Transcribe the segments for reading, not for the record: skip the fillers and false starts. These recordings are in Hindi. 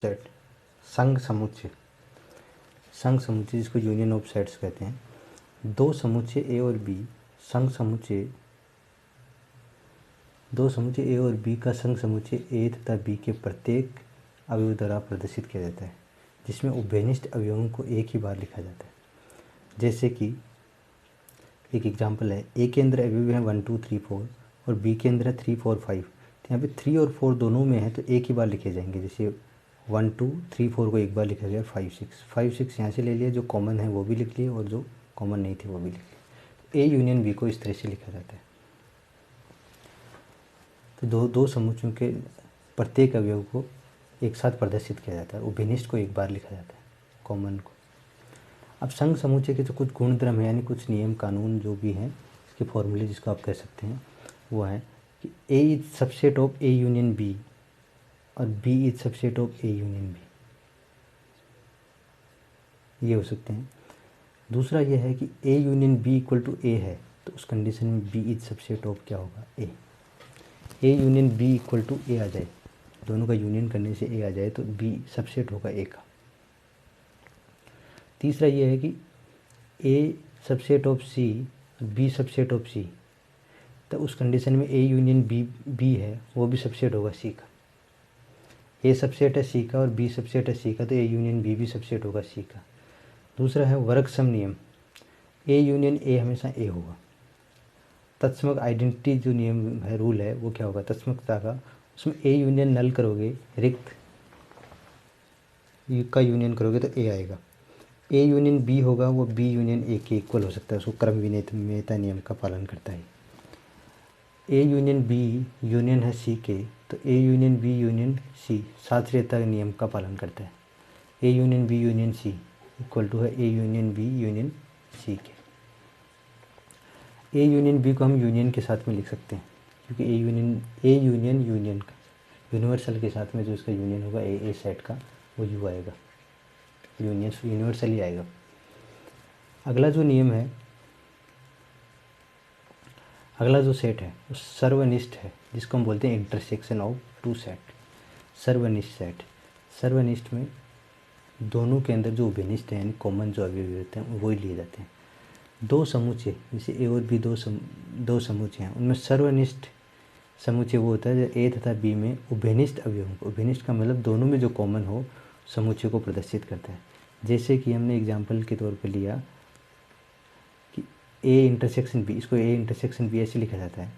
सेट, संघ समुच्चय, संघ समुच्चय जिसको यूनियन ऑफ सेट्स कहते हैं। दो समुच्चय ए और बी, संघ समुच्चय, दो समुच्चय ए और बी का संघ समुच्चय ए तथा बी के प्रत्येक अवयव द्वारा प्रदर्शित किया जाता है, जिसमें उभयनिष्ठ अवयवों को एक ही बार लिखा जाता है। जैसे कि एक एग्जांपल है, ए के अंदर अवयव हैं 1 2 3 4 और बी के अंदर है 3 4 5। तो यहाँ पे 3 और 4 दोनों में है तो एक ही बार लिखे जाएंगे। जैसे 1 2 3 4 को एक बार लिखा गया, 5 6 यहाँ से ले लिया, जो कॉमन है वो भी लिख लिए और जो कॉमन नहीं थे वो भी लिख लिए। ए यूनियन बी को इस तरह से लिखा जाता है। तो दो समुच्चयों के प्रत्येक अवयव को एक साथ प्रदर्शित किया जाता है, उभयनिष्ठ को एक बार लिखा जाता है, कॉमन को। अब संघ समुच्चय के जो कुछ गुणधर्म है, यानी कुछ नियम कानून जो भी हैं, इसके फॉर्मूले जिसको आप कह सकते हैं, वो है कि A is subset of A union B और B is subset of A union B, ये हो सकते हैं। दूसरा यह है कि A union B equal to A है, तो उस कंडीशन में बी इज सबसेट ऑफ क्या होगा, A. A union B equal to A आ जाए, दोनों का यूनियन करने से ए आ जाए, तो बी सबसेट होगा ए का। तीसरा यह है कि ए सबसेट ऑफ सी और बी सबसेट ऑफ सी, तो उस कंडीशन में ए यूनियन बी है, वो भी सबसेट होगा सी का। ए सबसेट है सी का और बी सबसेट है सी का, तो ए यूनियन बी भी सबसेट होगा सी का। दूसरा है वर्ग सम नियम, ए यूनियन ए हमेशा ए होगा। तत्समक आइडेंटिटी जो नियम है, रूल है, वो क्या होगा, तत्समकता का, उसमें ए यूनियन नल करोगे, रिक्त का यूनियन करोगे तो ए आएगा। ए यूनियन बी होगा, वो बी यूनियन ए के इक्वल हो सकता है, उसको क्रम विनियमता नियम का पालन करता है। ए यूनियन बी यूनियन है सी के, तो A union B union C सादृश्यता नियम का पालन करता है। A union B union C equal to है A union B union C के। ए यूनियन बी को हम यूनियन के साथ में लिख सकते हैं, क्योंकि ए यूनियन यूनियन का यूनिवर्सल के साथ में जो इसका यूनियन होगा ए सेट का, वो यू आएगा, यूनिवर्सल ही आएगा। अगला जो नियम है, अगला जो सेट है वो सर्वनिष्ठ है, जिसको हम बोलते हैं इंटरसेक्शन ऑफ टू सेट, सर्वनिष्ठ सेट। सर्वनिष्ठ में दोनों के अंदर जो उभयनिष्ठ है, यानी कॉमन जो अवयव होते हैं, वो ही लिए जाते हैं। दो समुच्चय, जैसे ए और बी दो समुच्चय हैं, उनमें सर्वनिष्ठ समुच्चय वो होता है जो ए तथा बी में उभयनिष्ठ अवयवों को, उभयनिष्ठ का मतलब दोनों में जो कॉमन हो, समुच्चय को प्रदर्शित करता है। जैसे कि हमने एग्जाम्पल के तौर पर लिया कि ए इंटरसेक्शन बी, इसको ए इंटरसेक्शन बी ऐसे लिखा जाता है।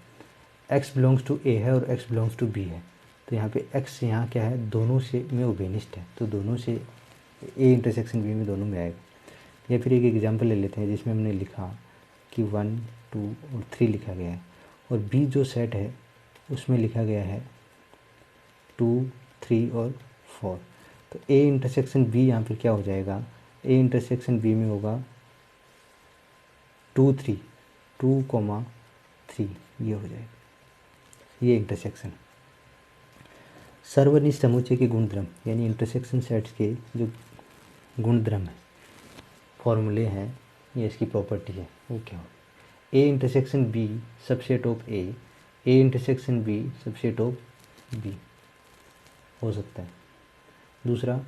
एक्स बिलोंग्स टू ए है और एक्स बिलोंग्स टू बी है, तो यहाँ पे एक्स यहाँ क्या है, दोनों से में उभयनिष्ठ है, तो दोनों से ए इंटरसेक्शन बी में दोनों में आएगा। या फिर एक एग्जाम्पल ले लेते हैं जिसमें हमने लिखा कि 1 2 और 3 लिखा गया है, और बी जो सेट है उसमें लिखा गया है 2 3 और 4, तो ए इंटरसेक्शन बी यहाँ पर क्या हो जाएगा, ए इंटरसेक्शन बी में होगा 2 3 ये हो जाएगा, ये इंटरसेक्शन। सर्वनिष्ठ समुच्चय के गुणधर्म, यानी इंटरसेक्शन सेट्स के जो गुणधर्म है, फॉर्मूले हैं, ये इसकी प्रॉपर्टी है, वो क्या हो, A intersection B subset of A intersection B subset of B हो सकता है। दूसरा,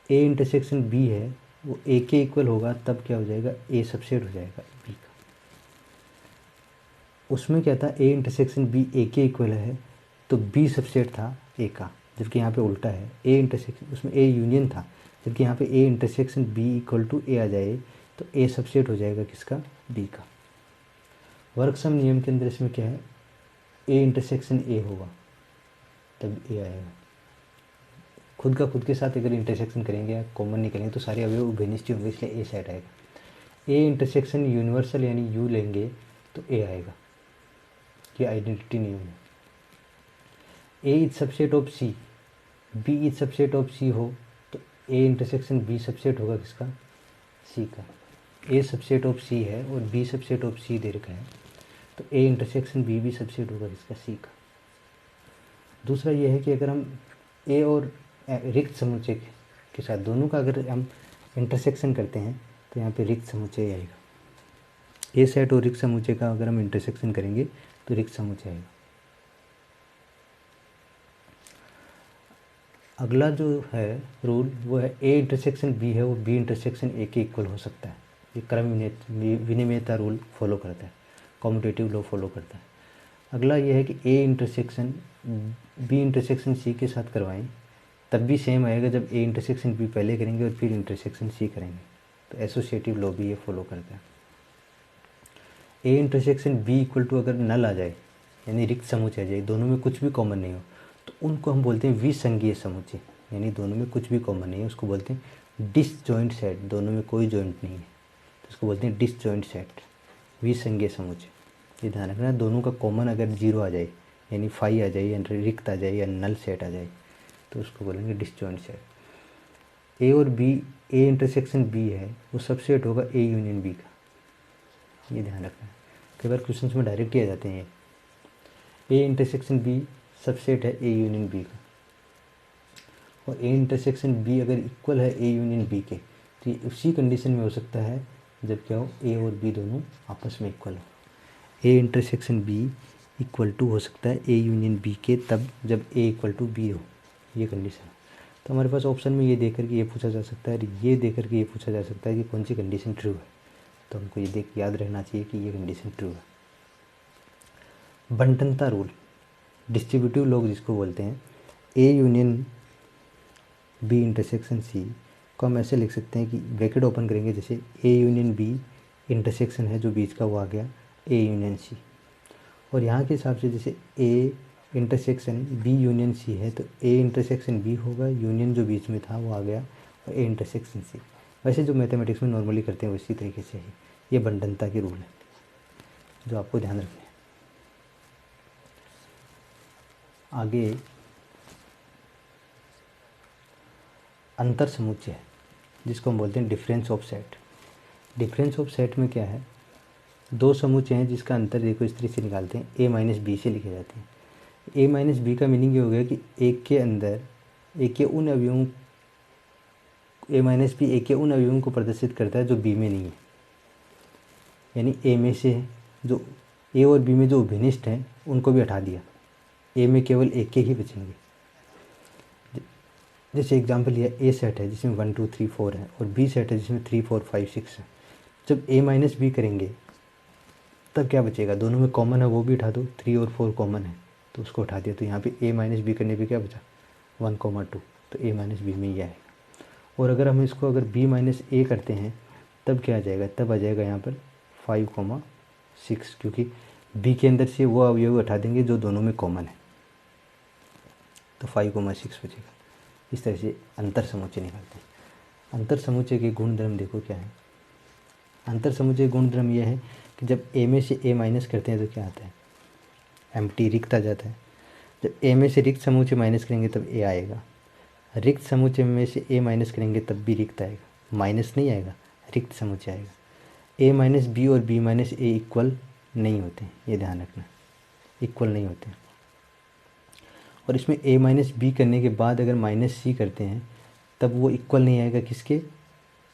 ए इंटरसेक्शन बी है वो ए के इक्वल होगा, तब क्या हो जाएगा, ए सबसेट हो जाएगा बी का। उसमें क्या था, ए इंटरसेक्शन बी ए के इक्वल है, तो बी सबसेट था ए का, जबकि यहाँ पे उल्टा है, ए इंटरसेक्शन, उसमें ए यूनियन था, जबकि यहाँ पे A intersection B equal to A आ जाए तो ए सबसेट हो जाएगा किसका, बी का। वर्ग सम नियम के अंदर इसमें क्या है, ए इंटरसेक्शन ए होगा तब ए आएगा। खुद का खुद के साथ अगर इंटरसेक्शन करेंगे या कॉमन निकलेंगे तो सारे अवयव उभयनिष्ठ होंगे, इसलिए ए सेट आएगा। ए इंटरसेक्शन यूनिवर्सल यानी यू लेंगे तो ए आएगा, ये आइडेंटिटी नियम है। A is subset of C, B is subset of C हो, तो ए इंटरसेक्शन बी सबसेट होगा किसका, सी का। ए सबसेट ऑफ सी है और बी सबसेट ऑफ सी दे रखा है, तो ए इंटरसेक्शन बी भी सबसेट होगा किसका, सी का। दूसरा यह है कि अगर हम ए और रिक्त समुच्चय के साथ दोनों का अगर हम इंटरसेक्शन करते हैं तो यहाँ पे रिक्त समुच्चय आएगा। ए सेट और रिक्त समुच्चय का अगर हम इंटरसेक्शन करेंगे तो रिक्त समुच्चय आएगा। अगला जो है रूल वो है ए इंटरसेक्शन बी है वो बी इंटरसेक्शन ए के इक्वल हो सकता है। ये क्रम विनिमयता रूल फॉलो करता है, कॉम्यूटेटिव लॉ फॉलो करता है। अगला ये है कि A intersection B intersection C के साथ करवाएं तब भी सेम आएगा जब ए इंटरसेक्शन बी पहले करेंगे और फिर इंटरसेक्शन सी करेंगे। तो एसोसिएटिव लॉ भी ये फॉलो करता है। A intersection B equal to अगर नल आ जाए यानी रिक्त समुच्चय आ जाए, दोनों में कुछ भी कॉमन नहीं हो, तो उनको हम बोलते हैं विसंगीय समुच्चय। यानी दोनों में कुछ भी कॉमन नहीं है, उसको बोलते हैं डिसजॉइंट सेट। दोनों में कोई जॉइंट नहीं है तो उसको बोलते हैं डिसजॉइंट सेट, विसंगीय समुच्चय। ये ध्यान रखना, दोनों का कॉमन अगर जीरो आ जाए यानी फाई आ जाए या रिक्त आ जाए या नल सेट आ जाए तो उसको बोलेंगे डिसजॉइंट सेट। ए और बी, ए इंटरसेक्शन बी है वो सबसेट होगा ए यूनियन बी का, ये ध्यान रखना है। कई बार क्वेश्चन में डायरेक्ट किए जाते हैं। ए इंटरसेक्शन बी सबसेट है ए यूनियन बी का, और ए इंटरसेक्शन बी अगर इक्वल है ए यूनियन बी के तो ये उसी कंडीशन में हो सकता है जब क्या हो, ए और बी दोनों आपस में इक्वल हो। A intersection B equal to हो सकता है ए यूनियन बी के तब जब ए इक्वल टू बी हो, ये कंडीशन। तो हमारे पास ऑप्शन में ये देख करके ये पूछा जा सकता है, ये देख करके ये पूछा जा सकता है कि कौन सी कंडीशन ट्रू है। तो हमको ये देख याद रहना चाहिए कि ये कंडीशन ट्रू है। बंटनता रूल, डिस्ट्रीब्यूटिव लॉ जिसको बोलते हैं, A union B intersection C को हम ऐसे लिख सकते हैं कि ब्रैकेट ओपन करेंगे, जैसे ए यूनियन बी इंटरसेक्शन है जो बीच का वो आ गया ए यूनियन सी, और यहाँ के हिसाब से जैसे A intersection B union C है तो ए इंटरसेक्शन बी होगा, यूनियन जो बीच में था वो आ गया और ए इंटरसेक्शन सी। वैसे जो मैथमेटिक्स में नॉर्मली करते हैं उसी तरीके से ही ये बंटनता की रूल है जो आपको ध्यान रखना है। आगे अंतर समुच्चय है जिसको हम बोलते हैं difference of set. Difference of set में क्या है, दो समुच्चय हैं जिसका अंतर देखो इस तरीके से निकालते हैं, ए माइनस बी से लिखे जाते हैं। ए माइनस बी का मीनिंग ये हो गया कि एक के अंदर एक के उन अवयवों, ए माइनस बी एक के उन अवयवों को प्रदर्शित करता है जो बी में नहीं है। यानी ए में से जो ए और बी में जो भिन्निष्ठ हैं उनको भी हटा दिया, ए में केवल एक के ही बचेंगे। जैसे एग्जांपल लिया, ए सेट है जिसमें 1 2 3 4 है और बी सेट है जिसमें 3 4 5 6 है। जब ए माइनस बी करेंगे तब क्या बचेगा, दोनों में कॉमन है वो भी उठा दो, 3 और 4 कॉमन है तो उसको उठा दिया, तो यहाँ पे ए माइनस बी करने पे क्या बचा 1 2, तो ए माइनस बी में ही आएगा। और अगर हम इसको अगर बी माइनस ए करते हैं तब क्या आ जाएगा, तब आ जाएगा यहाँ पर 5 6, क्योंकि बी के अंदर से वो अवयव उठा देंगे जो दोनों में कॉमन है, तो 5 6 बचेगा। इस तरह से अंतर समुच्चय निकालते हैं। अंतर समुच्चय के गुणधर्म देखो क्या है। अंतर समुच्चय गुणधर्म यह है कि जब ए में से ए माइनस करते हैं तो क्या आता है, एम्प्टी, रिक्त आ जाता है। जब ए में से रिक्त समुच्चय माइनस करेंगे तब ए आएगा, रिक्त समुच्चय में से ए माइनस करेंगे तब भी रिक्त आएगा, माइनस नहीं आएगा, रिक्त समुच्चय आएगा। ए माइनस बी और बी माइनस ए इक्वल नहीं होते, ये ध्यान रखना, इक्वल नहीं होते। और इसमें ए माइनस बी करने के बाद अगर माइनस सी करते हैं तब वो इक्वल नहीं आएगा किसके,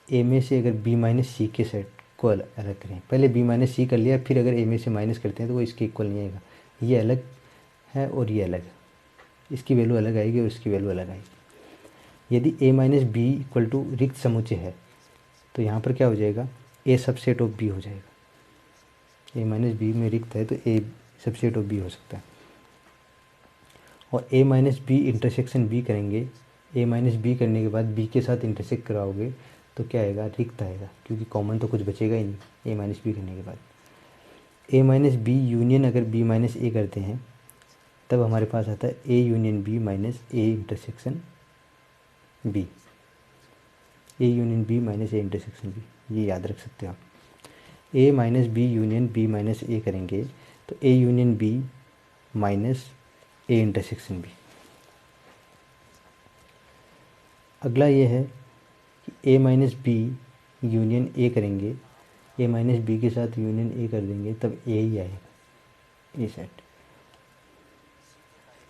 ए में से अगर बी माइनस सी के सेट को अलग करें, पहले बी माइनस सी कर लिया फिर अगर ए में से माइनस करते हैं तो वो इसके इक्वल नहीं आएगा। ये अलग है और ये अलग है, इसकी वैल्यू अलग आएगी और इसकी वैल्यू अलग आएगी। यदि ए माइनस बी इक्वल टू रिक्त समुच्चय है तो यहाँ पर क्या हो जाएगा, ए सबसेट ऑफ बी हो जाएगा। ए माइनस बी में रिक्त है तो ए सबसेट ऑफ बी हो सकता है। और ए माइनस बी इंटरसेक्शन बी करेंगे, ए माइनस बी करने के बाद बी के साथ इंटरसेक्ट कराओगे तो क्या आएगा, रिक्त आएगा, क्योंकि कॉमन तो कुछ बचेगा ही नहीं ए माइनस बी करने के बाद। ए माइनस बी यूनियन अगर बी माइनस ए करते हैं तब हमारे पास आता है A union B minus A intersection B, A union B minus A intersection B, ये याद रख सकते हो आप। A minus B union B minus A करेंगे तो A union B minus A intersection B. अगला ये है कि A minus B union A करेंगे, ए माइनस बी के साथ यूनियन ए कर देंगे तब ए ही आएगा, ए सेट।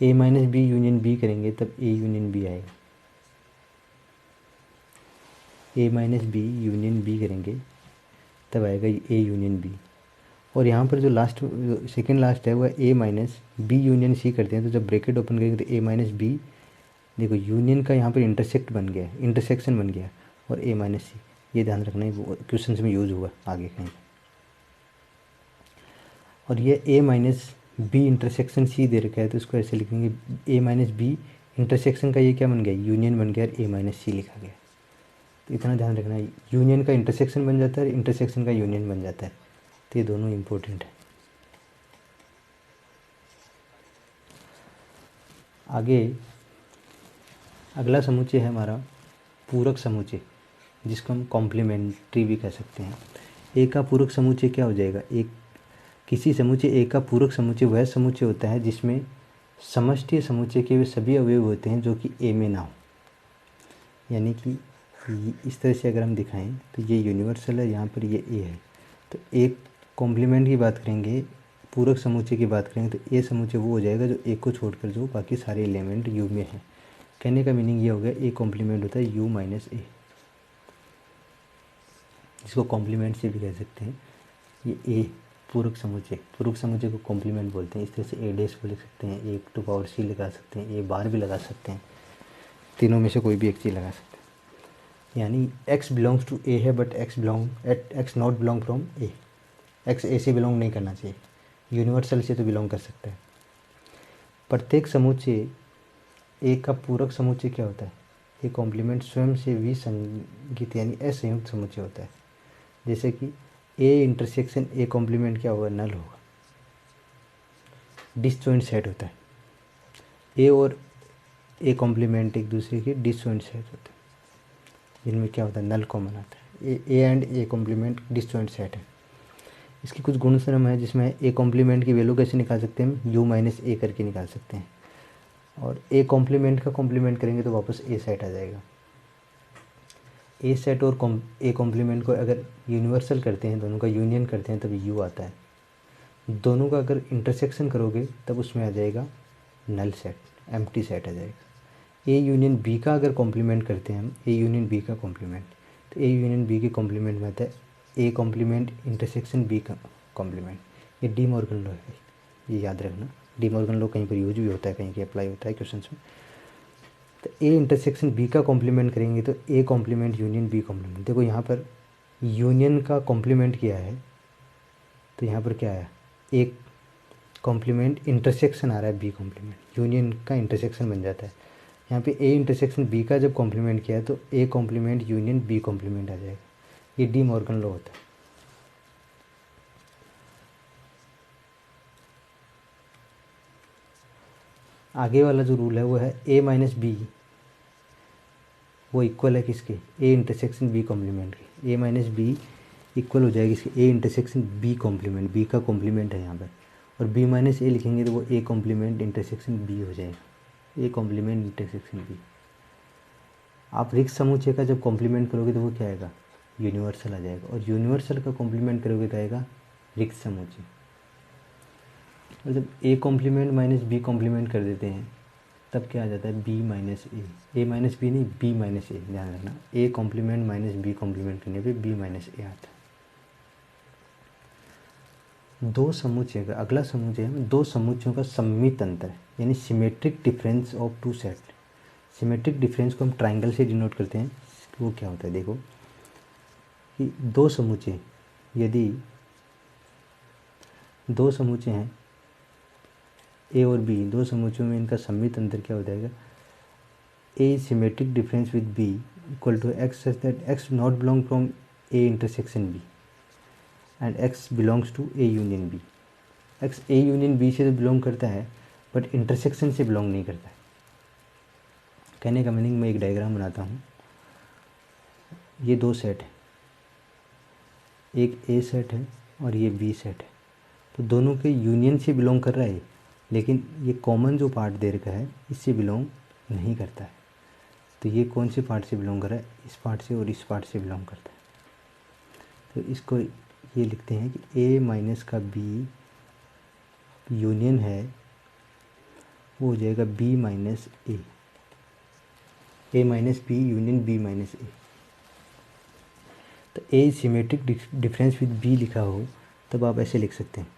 ए माइनस बी यूनियन बी करेंगे तब ए यूनियन बी आएगा, ए माइनस बी यूनियन बी करेंगे तब आएगा ए यूनियन बी। और यहाँ पर जो लास्ट सेकेंड लास्ट है वह ए माइनस बी यूनियन सी करते हैं, तो जब ब्रैकेट ओपन करेंगे तो ए माइनस बी देखो यूनियन का यहाँ पर इंटरसेक्ट बन गया है, इंटरसेक्शन बन गया, और ए माइनस सी, ये ध्यान रखना है, वो क्वेश्चन में यूज़ हुआ आगे कहीं। और ये ए माइनस बी इंटरसेक्शन सी दे रखा है, तो इसको ऐसे लिखेंगे ए माइनस बी इंटरसेक्शन का ये क्या बन गया, यूनियन बन गया, और ए माइनस सी लिखा गया। तो इतना ध्यान रखना है, यूनियन का इंटरसेक्शन बन जाता है, इंटरसेक्शन का यूनियन बन जाता है, तो ये दोनों इम्पोर्टेंट है। आगे अगला समुच्चय है हमारा पूरक समुच्चय, जिसको हम कॉम्प्लीमेंट्री भी कह सकते हैं। ए का पूरक समुच्चय क्या हो जाएगा, एक किसी समुच्चय ए का पूरक समुच्चय वह समुच्चय होता है जिसमें समष्टि समुच्चय के वे सभी अवयव होते हैं जो कि ए में ना हो। यानी कि इस तरह से अगर हम दिखाएं तो ये यूनिवर्सल है, यहाँ पर ये ए है, तो एक कॉम्प्लीमेंट की बात करेंगे, पूरक समुच्चय की बात करेंगे तो ए समुच्चय वो हो जाएगा जो ए को छोड़कर जो बाकी सारे एलिमेंट यू में हैं। कहने का मीनिंग ये हो गया ए कॉम्प्लीमेंट होता है यू माइनस ए, जिसको कॉम्प्लीमेंट से भी कह सकते हैं। ये ए पूरक समुच्चय को कॉम्प्लीमेंट बोलते हैं। इस तरह से ए डैश को लिख सकते हैं, ए टू पावर सी लगा सकते हैं, ए बार भी लगा सकते हैं, तीनों में से कोई भी एक चीज़ लगा सकते हैं। यानी एक्स बिलोंग्स टू ए है, but X not belong from A, X A से बिलोंग नहीं करना चाहिए, यूनिवर्सल से तो बिलोंग कर सकता है। प्रत्येक समुच्चय ए का पूरक समुच्चय क्या होता है, ए कॉम्प्लीमेंट स्वयं से विसंगत यानी असंयुक्त समुच्चय होता है। जैसे कि ए इंटरसेक्शन ए कॉम्प्लीमेंट क्या होगा, नल होगा, डिसजॉइंट सेट होता है। ए और ए कॉम्प्लीमेंट एक दूसरे के डिसजॉइंट सेट होते हैं, जिनमें क्या होता है, नल कॉमन आता है। A and A complement disjoint set है। इसकी कुछ गुणधर्म है, जिसमें ए कॉम्प्लीमेंट की वैल्यू कैसे निकाल सकते हैं, हम यू माइनस ए करके निकाल सकते हैं, और ए कॉम्प्लीमेंट का कॉम्प्लीमेंट करेंगे तो वापस ए सेट आ जाएगा। ए सेट और ए कॉम्प्लीमेंट को अगर यूनिवर्सल करते हैं, दोनों का यूनियन करते हैं, तब यू आता है। दोनों का अगर इंटरसेक्शन करोगे तब उसमें आ जाएगा नल सेट, एम्प्टी सेट आ जाएगा। ए यूनियन बी का अगर कॉम्प्लीमेंट करते हैं हम, ए यूनियन बी का कॉम्प्लीमेंट, तो ए यूनियन बी के कॉम्प्लीमेंट में आता है ए कॉम्प्लीमेंट इंटरसेक्शन बी का कॉम्प्लीमेंट। ये डी मॉर्गन लॉ है, ये याद रखना। डी मॉर्गन लॉ कहीं पर यूज भी होता है, कहीं के अप्लाई होता है क्वेश्चन में। तो ए इंटरसेक्शन बी का कॉम्प्लीमेंट करेंगे तो A complement union B complement. देखो यहाँ पर यूनियन का कॉम्प्लीमेंट किया है, तो यहाँ पर क्या आया, एक कॉम्प्लीमेंट इंटरसेक्शन आ रहा है बी कॉम्प्लीमेंट, यूनियन का इंटरसेक्शन बन जाता है। यहाँ पे ए इंटरसेक्शन बी का जब कॉम्प्लीमेंट किया है तो A complement union B complement आ जाएगा। ये डी मॉर्गन लॉ होता है। आगे वाला जो रूल है वो है ए माइनस बी, वो इक्वल है किसके, ए इंटरसेक्शन बी कॉम्प्लीमेंट के। ए माइनस बी इक्वल हो जाएगी इसके A intersection B complement, B का कॉम्प्लीमेंट है यहाँ पर, और बी माइनस ए लिखेंगे तो वो ए कॉम्प्लीमेंट इंटरसेक्शन बी हो जाएगा, ए कॉम्प्लीमेंट इंटरसेक्शन बी। आप रिक्त समुच्चय का जब कॉम्प्लीमेंट करोगे तो वो क्या आएगा, यूनिवर्सल आ जाएगा, और यूनिवर्सल का कॉम्प्लीमेंट करोगे तो आएगा रिक्त समुच्चय। और जब A complement minus B complement कर देते हैं तब क्या आ जाता है, B minus A minus B नहीं, बी माइनस ए, ध्यान रखना। A complement minus B complement करने पे बी माइनस ए आता है। दो समुच्चय का अगला समुच्चय है दो समुच्चयों का सममित अंतर, यानी symmetric difference of two set. Symmetric difference को हम ट्राइंगल से डिनोट करते हैं। वो क्या होता है, देखो कि दो समुच्चय, यदि दो समुच्चय हैं ए और बी, दो समुच्चयों में इनका सममित अंतर क्या हो जाएगा, A symmetric difference with B equal to X such that X not belong from A intersection B and X belongs to A union B. X A union B से तो बिलोंग करता है बट इंटरसेक्शन से बिलोंग नहीं करता है। कहने का मीनिंग, मैं एक डायग्राम बनाता हूँ। ये दो सेट है, एक ए सेट है और ये बी सेट है, तो दोनों के यूनियन से बिलोंग कर रहा है, लेकिन ये कॉमन जो पार्ट दे रखा है इससे बिलोंग नहीं करता है। तो ये कौन से पार्ट से बिलोंग कर रहा है, इस पार्ट से और इस पार्ट से बिलोंग करता है। तो इसको ये लिखते हैं कि ए माइनस का बी यूनियन है, वो हो जाएगा B minus A minus B union B minus A. तो A symmetric difference with B लिखा हो तब आप ऐसे लिख सकते हैं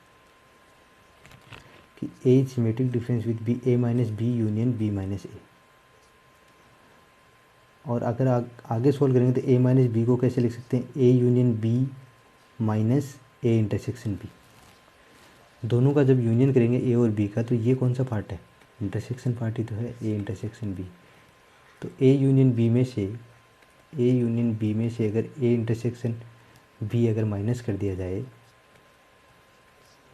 कि A symmetric difference with B, A minus B union B minus A. और अगर आगे सोल्व करेंगे तो ए माइनस बी को कैसे लिख सकते हैं, A union B minus A intersection B. दोनों का जब यूनियन करेंगे ए और बी का, तो ये कौन सा पार्ट है, इंटरसेक्शन पार्ट ही तो है, ए इंटरसेक्शन बी। तो ए यूनियन बी में से अगर ए इंटरसेक्शन बी अगर माइनस कर दिया जाए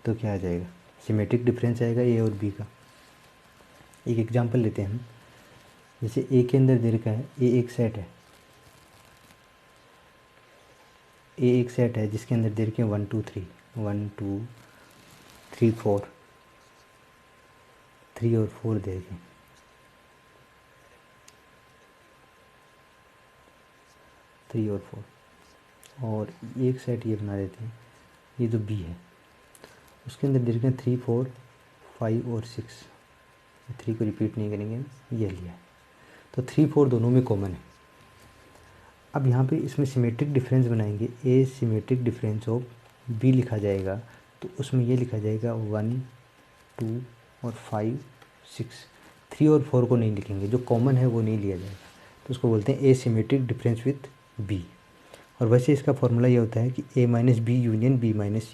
तो क्या आ जाएगा, सिमेट्रिक डिफरेंस आएगा ए और बी का। एक एग्जांपल लेते हैं हम, जैसे ए के अंदर दे रखा है, ए एक सेट है जिसके अंदर दे रखे हैं 1 2 3 1 2 3 4 3 और 4 दे रखे हैं। थ्री और 4 और एक सेट ये बना देते हैं, ये जो बी है उसके अंदर दे रखे हैं 3 4 5 और 6। 3 को रिपीट नहीं करेंगे, ये लिया है। तो 3 4 दोनों में कॉमन है। अब यहाँ पे इसमें सिमेट्रिक डिफरेंस बनाएंगे, ए सिमेट्रिक डिफरेंस ऑफ बी लिखा जाएगा, तो उसमें ये लिखा जाएगा 1 2 और 5 6। 3 और 4 को नहीं लिखेंगे, जो कॉमन है वो नहीं लिया जाएगा, तो उसको बोलते हैं A symmetric difference with B. और वैसे इसका फॉर्मूला ये होता है कि A minus B union B minus